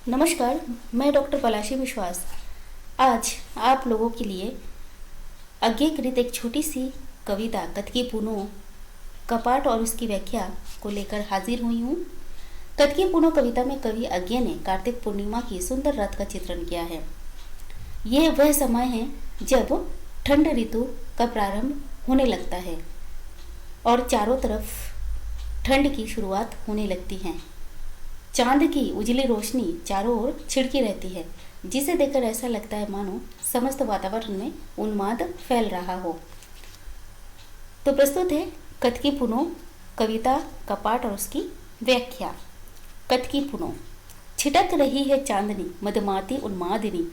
नमस्कार, मैं डॉक्टर पलाशी विश्वास आज आप लोगों के लिए अज्ञेयकृत एक छोटी सी कविता कथकी पुनो कपाट और उसकी व्याख्या को लेकर हाजिर हुई हूँ। कथकी पुनो कविता में कवि अज्ञेय ने कार्तिक पूर्णिमा की सुंदर रात का चित्रण किया है। यह वह समय है जब ठंड ऋतु का प्रारंभ होने लगता है और चारों तरफ ठंड की शुरुआत होने लगती है। चांद की उजली रोशनी चारों ओर छिड़की रहती है, जिसे देखकर ऐसा लगता है मानो समस्त वातावरण में उन्माद फैल रहा हो। तो प्रस्तुत है कथकी पुनो कविता कपाट और उसकी व्याख्या। कथकी पुनो। छिटक रही है चांदनी मदमाती उन्मादिनी,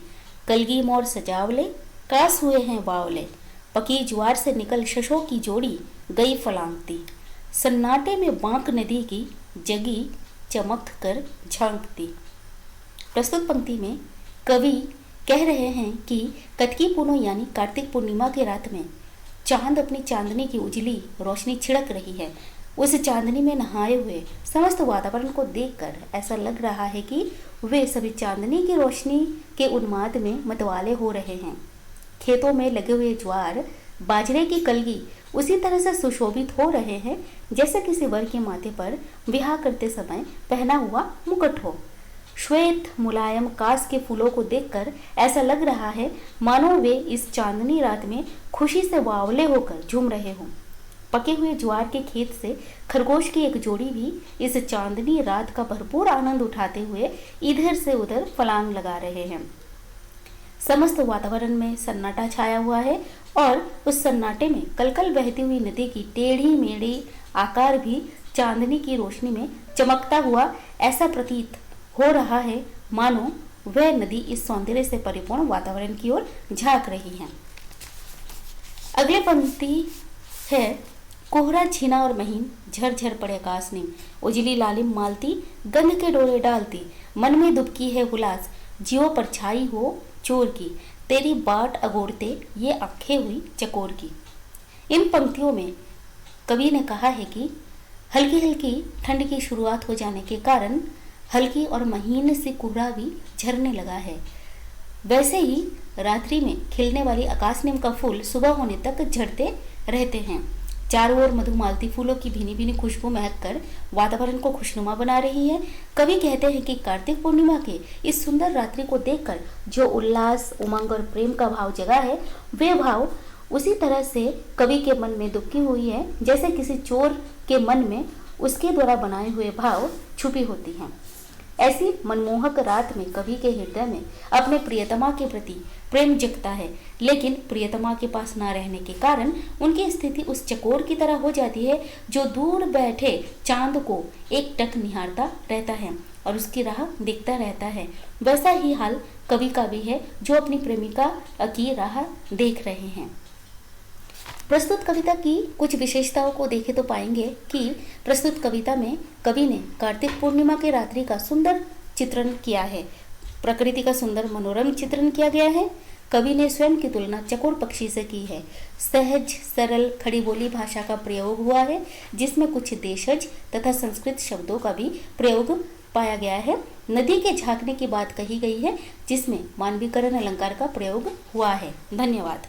कलगी मोर सजावले कास हुए हैं बावले, पकी ज्वार से निकल शशों की जोड़ी गई फलांगती, सन्नाटे में बांक नदी की जगी चमक कर झांकती। प्रस्तुत पंक्ति में कवि कह रहे हैं कि कथकी पुनो यानी कार्तिक पूर्णिमा की रात में चांद अपनी चांदनी की उजली रोशनी छिड़क रही है। उस चांदनी में नहाए हुए समस्त वातावरण को देखकर ऐसा लग रहा है कि वे सभी चांदनी की रोशनी के उन्माद में मतवाले हो रहे हैं। खेतों में लगे हुए ज्वार बाजरे की कलगी उसी तरह से सुशोभित हो रहे हैं जैसे किसी वर के माथे पर विवाह करते समय पहना हुआ मुकुट हो। श्वेत मुलायम कास के फूलों को देखकर ऐसा लग रहा है मानो वे इस चांदनी रात में खुशी से बावले होकर झूम रहे हों। पके हुए ज्वार के खेत से खरगोश की एक जोड़ी भी इस चांदनी रात का भरपूर आनंद उठाते हुए इधर से उधर फलांग लगा रहे हैं। समस्त वातावरण में सन्नाटा छाया हुआ है और उस सन्नाटे में कलकल बहती हुई नदी की टेढ़ी मेढ़ी आकार भी चांदनी की रोशनी में चमकता हुआ ऐसा प्रतीत हो रहा है मानो वह नदी इस सौंदर्य से परिपूर्ण वातावरण की ओर झांक रही है। अगली पंक्ति है कोहरा छीना और महीन झरझर पड़े आकाश नीम, उजली लालिम मालती गंध के डोरे डालती, मन में दुबकी है हुलास जियो पर छाई हो चोर की, तेरी बाट अगोरते ये आंखें हुई चकोर की। इन पंक्तियों में कवि ने कहा है कि हल्की हल्की ठंड की शुरुआत हो जाने के कारण हल्की और महीन सी कोहरा भी झरने लगा है। वैसे ही रात्रि में खिलने वाली आकाशनीम का फूल सुबह होने तक झड़ते रहते हैं। चारों ओर मधुमालती फूलों की भीनी भीनी खुशबू महक कर वातावरण को खुशनुमा बना रही है। कवि कहते हैं कि कार्तिक पूर्णिमा के इस सुंदर रात्रि को देखकर जो उल्लास उमंग और प्रेम का भाव जगा है, वे भाव उसी तरह से कवि के मन में दुबकी हुई है जैसे किसी चोर के मन में उसके द्वारा बनाए हुए भाव छुपी होती हैं। ऐसी मनमोहक रात में कवि के हृदय में अपने प्रियतमा के प्रति प्रेम जगता है, लेकिन प्रियतमा के पास ना रहने के कारण उनकी स्थिति उस चकोर की तरह हो जाती है जो दूर बैठे चांद को एक टक निहारता रहता है और उसकी राह देखता रहता है। वैसा ही हाल कवि का भी है जो अपनी प्रेमिका की राह देख रहे हैं। प्रस्तुत कविता की कुछ विशेषताओं को देखें तो पाएंगे कि प्रस्तुत कविता में कवि ने कार्तिक पूर्णिमा के रात्रि का सुंदर चित्रण किया है। प्रकृति का सुंदर मनोरम चित्रण किया गया है। कवि ने स्वयं की तुलना चकोर पक्षी से की है। सहज सरल खड़ी बोली भाषा का प्रयोग हुआ है जिसमें कुछ देशज तथा संस्कृत शब्दों का भी प्रयोग पाया गया है। नदी के झांकने की बात कही गई है जिसमें मानवीकरण अलंकार का प्रयोग हुआ है। धन्यवाद।